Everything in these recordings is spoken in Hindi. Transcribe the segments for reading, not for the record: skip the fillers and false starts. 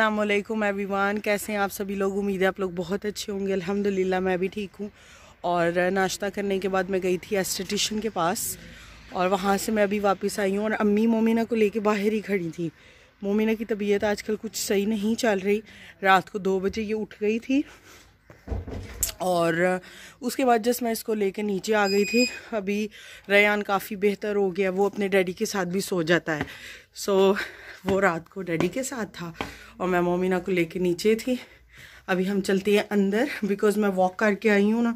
अस्सलामुअलैकुम एवरीवन, कैसे हैं आप सभी लोग। उम्मीद है आप लोग बहुत अच्छे होंगे। अल्हम्दुलिल्लाह मैं भी ठीक हूँ। और नाश्ता करने के बाद मैं गई थी एस्थेटिशियन के पास और वहाँ से मैं अभी वापस आई हूँ। और अम्मी मोमिना को लेके बाहर ही खड़ी थी। मोमिना की तबीयत आजकल कुछ सही नहीं चल रही। रात को 2 बजे ये उठ गई थी और उसके बाद जस्ट मैं इसको लेके नीचे आ गई थी। अभी रेयान काफ़ी बेहतर हो गया, वो अपने डैडी के साथ भी सो जाता है। सो वो रात को डैडी के साथ था और मैं मोमिना को लेके नीचे थी। अभी हम चलते हैं अंदर बिकॉज़ मैं वॉक करके आई हूँ ना,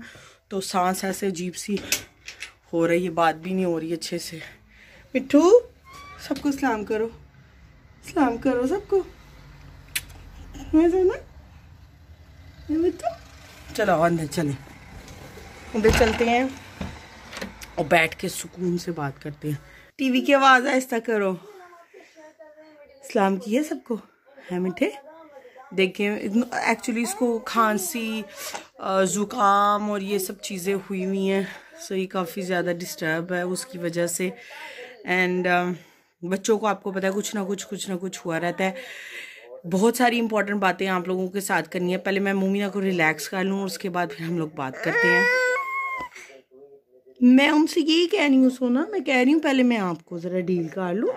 तो सांस ऐसे अजीब सी हो रही है, बात भी नहीं हो रही अच्छे से। मिट्ठू सबको सलाम करो, सलाम करो सबको। ना मिट्टू चलो अंदर चलें, अंदर चलते हैं और बैठ के सुकून से बात करते हैं। टीवी की आवाज़ आहिस्ता करो। सलाम किया सबको है मिठे। देखें एक्चुअली इसको खांसी ज़ुकाम और ये सब चीज़ें हुई हैं, सो ये काफ़ी ज़्यादा डिस्टर्ब है उसकी वजह से। एंड बच्चों को आपको पता है कुछ ना कुछ हुआ रहता है। बहुत सारी इंपॉर्टेंट बातें आप लोगों के साथ करनी है। पहले मैं मोमिना को रिलैक्स कर लूँ, उसके बाद फिर हम लोग बात करते हैं। मैं उनसे यही कह रही हूँ सोना, मैं कह रही हूँ पहले मैं आपको ज़रा डील कर लूँ,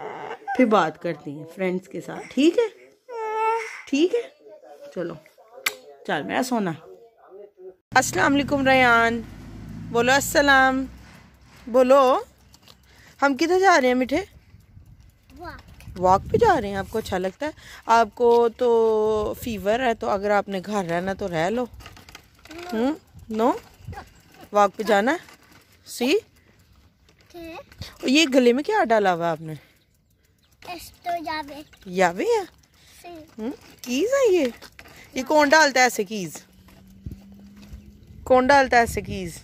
फिर बात करते हैं फ्रेंड्स के साथ। ठीक है ठीक है, चलो चल मेरा सोना। अस्सलाम वालेकुम रेयान, बोलो अस्सलाम, बोलो। हम किधर जा रहे हैं मिठे? वॉक पे जा रहे हैं। आपको अच्छा लगता है? आपको तो फीवर है, तो अगर आपने घर रहना तो रह लो। नो वॉक पे जाना है। सी ये गले में क्या डाला हुआ आपने? यावे है। कीज है ये कौन डालता है ऐसे कीज? कौन डालता है ऐसे कीज?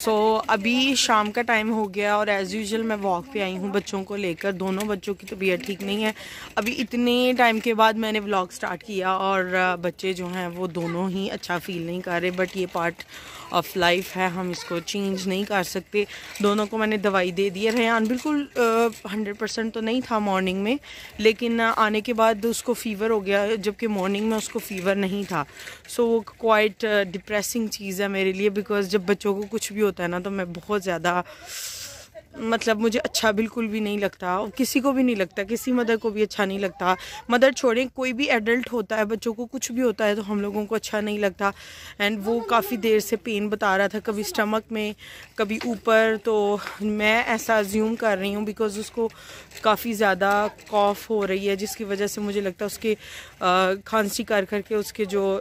सो अभी शाम का टाइम हो गया और एज़ यूजुअल मैं वॉक पे आई हूँ बच्चों को लेकर। दोनों बच्चों की तबीयत ठीक नहीं है। अभी इतने टाइम के बाद मैंने व्लॉग स्टार्ट किया और बच्चे जो हैं वो दोनों ही अच्छा फील नहीं कर रहे, बट ये पार्ट ऑफ लाइफ है, हम इसको चेंज नहीं कर सकते। दोनों को मैंने दवाई दे दी है। रेयान बिल्कुल 100% तो नहीं था मॉर्निंग में, लेकिन आने के बाद उसको फ़ीवर हो गया, जबकि मॉर्निंग में उसको फ़ीवर नहीं था। सो वो क्वाइट डिप्रेसिंग चीज़ है मेरे लिए, बिकॉज़ जब बच्चों को कुछ भी होता है ना तो मैं बहुत ज़्यादा, मतलब मुझे अच्छा बिल्कुल भी नहीं लगता, और किसी को भी नहीं लगता, किसी मदर को भी अच्छा नहीं लगता। मदर छोड़ें, कोई भी एडल्ट होता है, बच्चों को कुछ भी होता है तो हम लोगों को अच्छा नहीं लगता। एंड वो काफ़ी देर से पेन बता रहा था, कभी स्टमक में कभी ऊपर। तो मैं ऐसा अज्यूम कर रही हूँ बिकॉज़ उसको काफ़ी ज़्यादा कॉफ हो रही है, जिसकी वजह से मुझे लगता है उसके खांसी कर करके उसके जो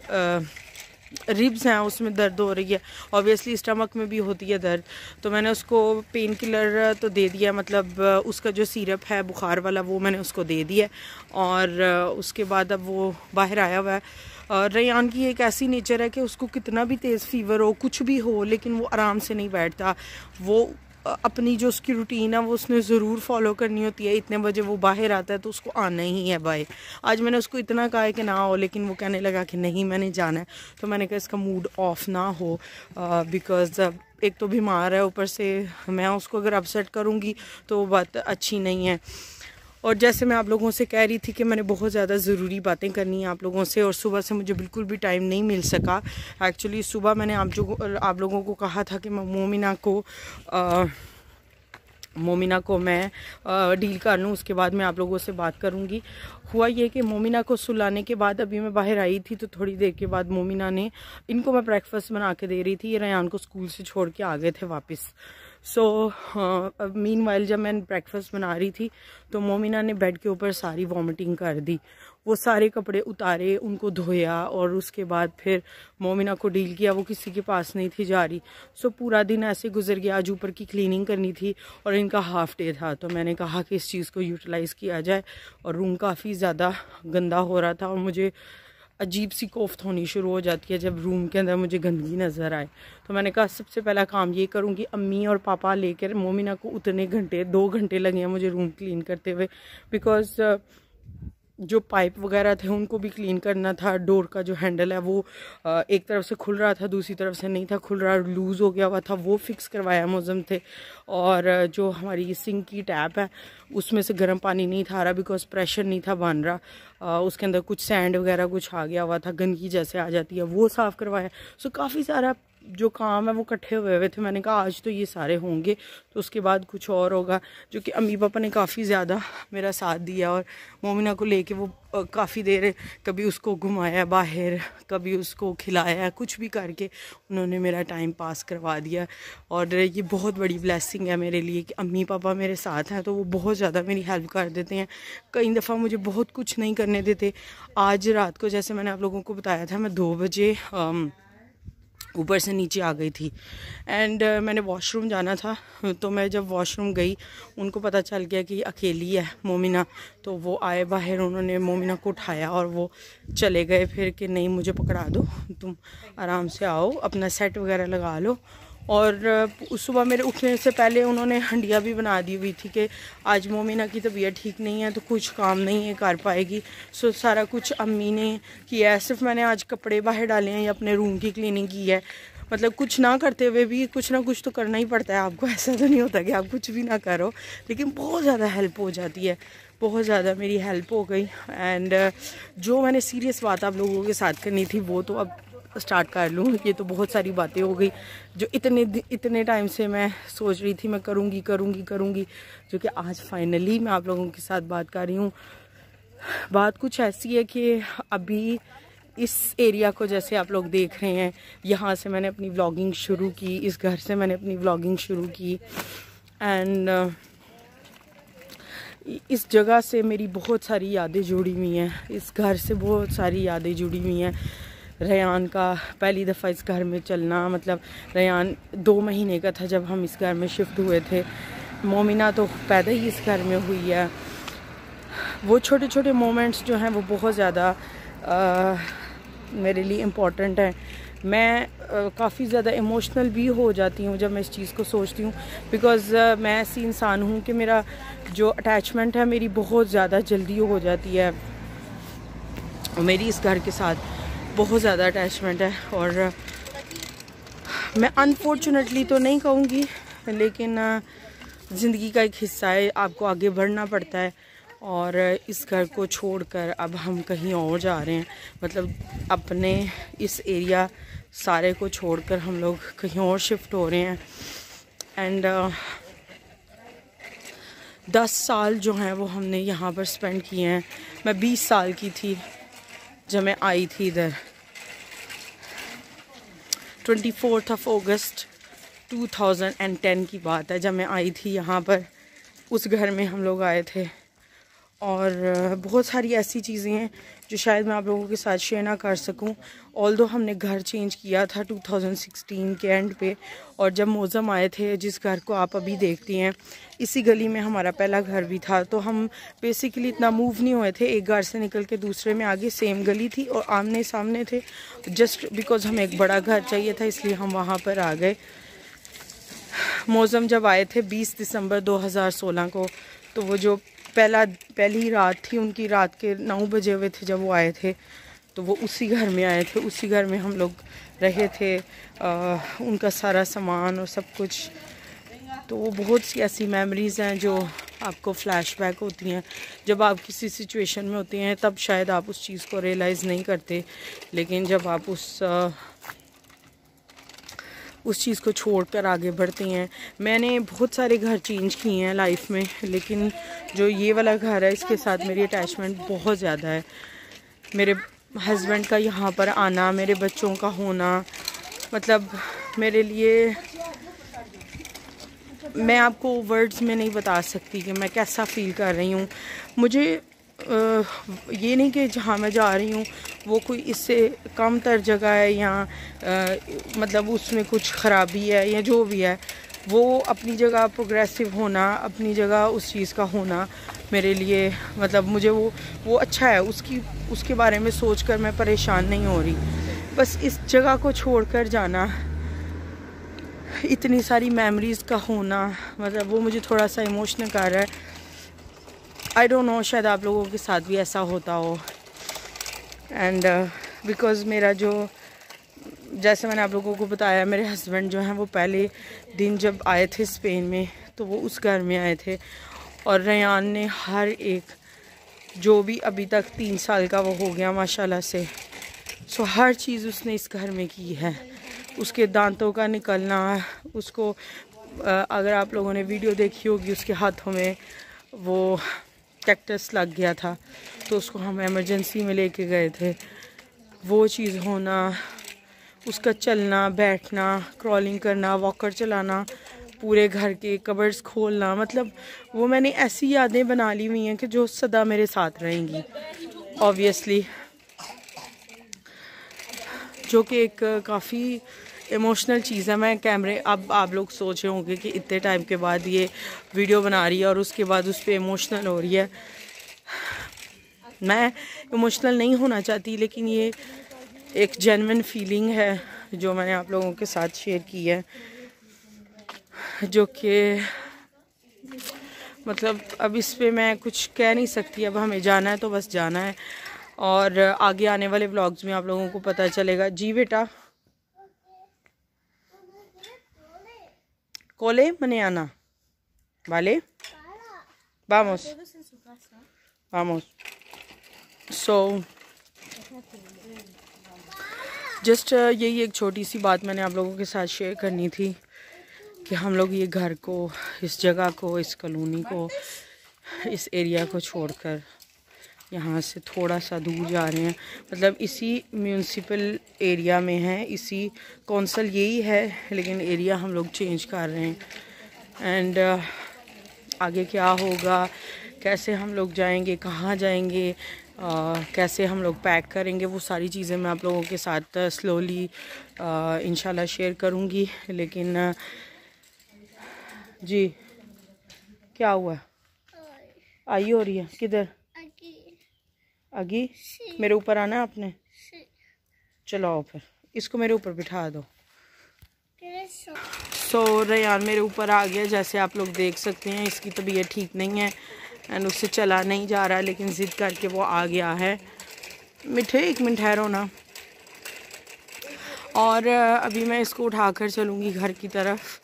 रिब्स हैं उसमें दर्द हो रही है। ऑब्वियसली स्टमक में भी होती है दर्द। तो मैंने उसको पेन किलर तो दे दिया, मतलब उसका जो सिरप है बुखार वाला वो मैंने उसको दे दिया। और उसके बाद अब वो बाहर आया हुआ है। रेयान की एक ऐसी नेचर है कि उसको कितना भी तेज़ फीवर हो, कुछ भी हो, लेकिन वो आराम से नहीं बैठता। वो अपनी जो उसकी रूटीन है वो उसने ज़रूर फॉलो करनी होती है। इतने बजे वो बाहर आता है तो उसको आना ही है बाहर। आज मैंने उसको इतना कहा है कि ना हो, लेकिन वो कहने लगा कि नहीं मैंने जाना है। तो मैंने कहा इसका मूड ऑफ ना हो, बिकॉज़ एक तो बीमार है, ऊपर से मैं उसको अगर अपसेट करूँगी तो वो बात अच्छी नहीं है। और जैसे मैं आप लोगों से कह रही थी कि मैंने बहुत ज़्यादा ज़रूरी बातें करनी है आप लोगों से, और सुबह से मुझे बिल्कुल भी टाइम नहीं मिल सका। एक्चुअली सुबह मैंने आप लोगों को कहा था कि मैं मोमिना को मैं डील कर लूँ, उसके बाद मैं आप लोगों से बात करूँगी। हुआ ये कि मोमिना को सुलाने के बाद अभी मैं बाहर आई थी, तो थोड़ी देर के बाद मोमिना ने, इनको मैं ब्रेकफास्ट बना के दे रही थी, ये रेयान को स्कूल से छोड़ के आ गए थे वापस। सो मीनवाइल जब मैं ब्रेकफास्ट बना रही थी तो मोमिना ने बेड के ऊपर सारी वॉमिटिंग कर दी। वो सारे कपड़े उतारे, उनको धोया और उसके बाद फिर मोमिना को डील किया। वो किसी के पास नहीं थी जा रही। सो पूरा दिन ऐसे गुजर गया। आज ऊपर की क्लीनिंग करनी थी और इनका हाफ डे था, तो मैंने कहा कि इस चीज़ को यूटिलाइज़ किया जाए। और रूम काफ़ी ज़्यादा गंदा हो रहा था और मुझे अजीब सी कोफ्त होनी शुरू हो जाती है जब रूम के अंदर मुझे गंदगी नज़र आए। तो मैंने कहा सबसे पहला काम ये करूँगी, अम्मी और पापा लेकर मोमिना को उतने घंटे 2 घंटे लगे हैं मुझे रूम क्लीन करते हुए, बिकॉज़ जो पाइप वगैरह थे उनको भी क्लीन करना था। डोर का जो हैंडल है वो एक तरफ से खुल रहा था, दूसरी तरफ से नहीं था खुल रहा, लूज़ हो गया हुआ था, वो फिक्स करवाया मौसम थे। और जो हमारी सिंक की टैप है उसमें से गर्म पानी नहीं था आ रहा, बिकॉज प्रेशर नहीं था बन रहा, उसके अंदर कुछ सैंड वगैरह कुछ आ गया हुआ था, गंदगी जैसे आ जाती है, वो साफ़ करवाया। सो काफ़ी सारा जो काम है वो इकट्ठे हुए हुए थे। मैंने कहा आज तो ये सारे होंगे तो उसके बाद कुछ और होगा, जो कि अम्मी पापा ने काफ़ी ज़्यादा मेरा साथ दिया। और मोमिना को लेके वो काफ़ी देर कभी उसको घुमाया बाहर, कभी उसको खिलाया, कुछ भी करके उन्होंने मेरा टाइम पास करवा दिया। और ये बहुत बड़ी ब्लेसिंग है मेरे लिए कि अम्मी पापा मेरे साथ हैं, तो वो बहुत ज़्यादा मेरी हेल्प कर देते हैं। कई दफ़ा मुझे बहुत कुछ नहीं करने देते। आज रात को जैसे मैंने आप लोगों को बताया था, मैं 2 बजे ऊपर से नीचे आ गई थी एंड मैंने वॉशरूम जाना था। तो मैं जब वॉशरूम गई, उनको पता चल गया कि अकेली है मोमिना, तो वो आए बाहर, उन्होंने मोमिना को उठाया और वो चले गए फिर कि नहीं मुझे पकड़ा दो, तुम आराम से आओ, अपना सेट वगैरह लगा लो। और उस सुबह मेरे उठने से पहले उन्होंने हंडिया भी बना दी हुई थी कि आज मोमिना की तबीयत ठीक नहीं है तो कुछ काम नहीं है कर पाएगी। सो सारा कुछ अम्मी ने किया है, सिर्फ मैंने आज कपड़े बाहर डाले हैं या अपने रूम की क्लीनिंग की है। मतलब कुछ ना करते हुए भी कुछ ना कुछ तो करना ही पड़ता है आपको, ऐसा तो नहीं होता कि आप कुछ भी ना करो, लेकिन बहुत ज़्यादा हेल्प हो जाती है, बहुत ज़्यादा मेरी हेल्प हो गई। एंड जो मैंने सीरियस बात आप लोगों के साथ करनी थी वो तो अब स्टार्ट कर लूँ। ये तो बहुत सारी बातें हो गई जो इतने टाइम से मैं सोच रही थी मैं करूँगी, जो कि आज फाइनली मैं आप लोगों के साथ बात कर रही हूँ। बात कुछ ऐसी है कि अभी इस एरिया को जैसे आप लोग देख रहे हैं, यहाँ से मैंने अपनी व्लॉगिंग शुरू की, इस घर से मैंने अपनी व्लॉगिंग शुरू की। एंड इस जगह से मेरी बहुत सारी यादें जुड़ी हुई हैं, इस घर से बहुत सारी यादें जुड़ी हुई हैं। रेयान का पहली दफ़ा इस घर में चलना, मतलब रेयान 2 महीने का था जब हम इस घर में शिफ्ट हुए थे। मोमिना तो पैदा ही इस घर में हुई है। वो छोटे छोटे मोमेंट्स जो हैं वो बहुत ज़्यादा मेरे लिए इम्पॉर्टेंट हैं। मैं काफ़ी ज़्यादा इमोशनल भी हो जाती हूँ जब मैं इस चीज़ को सोचती हूँ, बिकॉज़ मैं ऐसी इंसान हूँ कि मेरा जो अटैचमेंट है मेरी बहुत ज़्यादा जल्दी हो जाती है। मेरी इस घर के साथ बहुत ज़्यादा अटैचमेंट है और मैं अनफॉर्चुनेटली तो नहीं कहूँगी, लेकिन ज़िंदगी का एक हिस्सा है, आपको आगे बढ़ना पड़ता है। और इस घर को छोड़कर अब हम कहीं और जा रहे हैं, मतलब अपने इस एरिया सारे को छोड़कर हम लोग कहीं और शिफ्ट हो रहे हैं। एंड 10 साल जो हैं वो हमने यहाँ पर स्पेंड किए हैं। मैं 20 साल की थी जब मैं आई थी इधर। 24 अगस्त 2010 की बात है जब मैं आई थी यहाँ पर, उस घर में हम लोग आए थे। और बहुत सारी ऐसी चीज़ें हैं जो शायद मैं आप लोगों के साथ शेयर ना कर सकूं। ऑल्दो हमने घर चेंज किया था 2016 के एंड पे, और जब मौसम आए थे जिस घर को आप अभी देखती हैं, इसी गली में हमारा पहला घर भी था। तो हम बेसिकली इतना मूव नहीं हुए थे, एक घर से निकल के दूसरे में आगे सेम गली थी और आमने सामने थे। जस्ट बिकॉज हमें एक बड़ा घर चाहिए था इसलिए हम वहाँ पर आ गए। मौसम जब आए थे 20 दिसंबर 2016 को, तो वो जो पहली रात थी उनकी, रात के 9 बजे हुए थे जब वो आए थे, तो वो उसी घर में आए थे, उसी घर में हम लोग रहे थे। उनका सारा सामान और सब कुछ, तो वो बहुत सी ऐसी मेमोरीज़ हैं जो आपको फ्लैशबैक होती हैं। जब आप किसी सिचुएशन में होते हैं तब शायद आप उस चीज़ को रियलाइज़ नहीं करते, लेकिन जब आप उस चीज़ को छोड़कर आगे बढ़ते हैं। मैंने बहुत सारे घर चेंज किए हैं लाइफ में, लेकिन जो ये वाला घर है इसके साथ मेरी अटैचमेंट बहुत ज़्यादा है। मेरे हस्बैंड का यहाँ पर आना, मेरे बच्चों का होना, मतलब मेरे लिए, मैं आपको वर्ड्स में नहीं बता सकती कि मैं कैसा फ़ील कर रही हूँ। मुझे ये नहीं कि जहाँ मैं जा रही हूँ वो कोई इससे कम तर जगह है या मतलब उसमें कुछ ख़राबी है या जो भी है, वो अपनी जगह प्रोग्रेसिव होना, अपनी जगह उस चीज़ का होना मेरे लिए, मतलब मुझे वो अच्छा है। उसके बारे में सोचकर मैं परेशान नहीं हो रही। बस इस जगह को छोड़कर जाना, इतनी सारी मेमोरीज़ का होना, मतलब वो मुझे थोड़ा सा इमोशनल कर रहा है। आई डोंट नो, शायद आप लोगों के साथ भी ऐसा होता हो। एंड बिकॉज़ मेरा जो, जैसे मैंने आप लोगों को बताया, मेरे हस्बैंड जो हैं वो पहले दिन जब आए थे स्पेन में तो वो उस घर में आए थे, और रेयान ने हर एक, जो भी अभी तक 3 साल का वो हो गया माशाल्लाह से, सो हर चीज़ उसने इस घर में की है। उसके दांतों का निकलना, उसको अगर आप लोगों ने वीडियो देखी होगी, उसके हाथों में वो कैक्टस लग गया था तो उसको हम इमरजेंसी में लेके गए थे। वो चीज़ होना, उसका चलना बैठना, क्रॉलिंग करना, वॉकर चलाना, पूरे घर के कबर्ड्स खोलना, मतलब वो मैंने ऐसी यादें बना ली हुई हैं कि जो सदा मेरे साथ रहेंगी ऑब्वियसली, जो कि एक काफ़ी इमोशनल चीज़ है। मैं कैमरे, अब आप लोग सोच रहे होंगे कि इतने टाइम के बाद ये वीडियो बना रही है और उसके बाद उस पर इमोशनल हो रही है। मैं इमोशनल नहीं होना चाहती, लेकिन ये एक जेन्युइन फीलिंग है जो मैंने आप लोगों के साथ शेयर की है, जो कि मतलब अब इस पे मैं कुछ कह नहीं सकती। अब हमें जाना है तो बस जाना है, और आगे आने वाले व्लॉग्स में आप लोगों को पता चलेगा। जी बेटा, कोले मने आना वाले, vamos vamos। सो जस्ट यही एक छोटी सी बात मैंने आप लोगों के साथ शेयर करनी थी कि हम लोग ये घर को, इस जगह को, इस कॉलोनी को, इस एरिया को छोड़कर यहाँ से थोड़ा सा दूर जा रहे हैं। मतलब इसी म्यूनसिपल एरिया में है, इसी कौंसल यही है, लेकिन एरिया हम लोग चेंज कर रहे हैं। एंड आगे क्या होगा, कैसे हम लोग जाएंगे, कहाँ जाएंगे, कैसे हम लोग पैक करेंगे, वो सारी चीज़ें मैं आप लोगों के साथ स्लोली इंशाल्लाह शेयर करूँगी। लेकिन जी क्या हुआ, आई हो रही है किधर, आगे मेरे ऊपर आना है आपने, चलो आओ फिर इसको मेरे ऊपर बिठा दो। सो रेयान मेरे ऊपर आ गया, जैसे आप लोग देख सकते हैं। इसकी तबीयत ठीक नहीं है एंड उससे चला नहीं जा रहा है, लेकिन ज़िद करके वो आ गया है। मिठे 1 मिनट ठहरो ना। और अभी मैं इसको उठाकर चलूँगी घर की तरफ।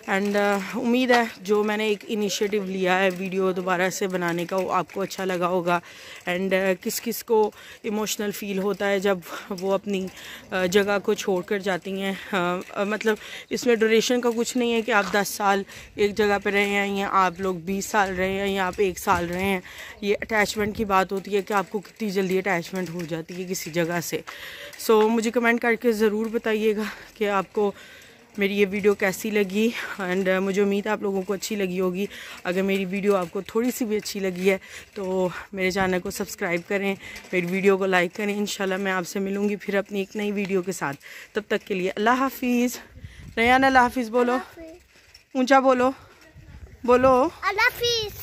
एंड उम्मीद है जो मैंने एक इनिशिएटिव लिया है वीडियो दोबारा से बनाने का, वो आपको अच्छा लगा होगा। एंड किस किस को इमोशनल फील होता है जब वो अपनी जगह को छोड़कर जाती हैं। मतलब इसमें ड्यूरेशन का कुछ नहीं है कि आप 10 साल एक जगह पे रहे हैं या आप लोग 20 साल रहे हैं या आप 1 साल रहे हैं। ये अटैचमेंट की बात होती है कि आपको कितनी जल्दी अटैचमेंट हो जाती है किसी जगह से। सो मुझे कमेंट करके ज़रूर बताइएगा कि आपको मेरी ये वीडियो कैसी लगी। एंड मुझे उम्मीद है आप लोगों को अच्छी लगी होगी। अगर मेरी वीडियो आपको थोड़ी सी भी अच्छी लगी है तो मेरे चैनल को सब्सक्राइब करें, मेरी वीडियो को लाइक करें। इंशाल्लाह मैं आपसे मिलूँगी फिर अपनी एक नई वीडियो के साथ। तब तक के लिए अल्लाह हाफिज़। रेयान अल्लाह हाफिज़ बोलो, ऊंचा बोलो, बोलो अल्लाह हाफिज़।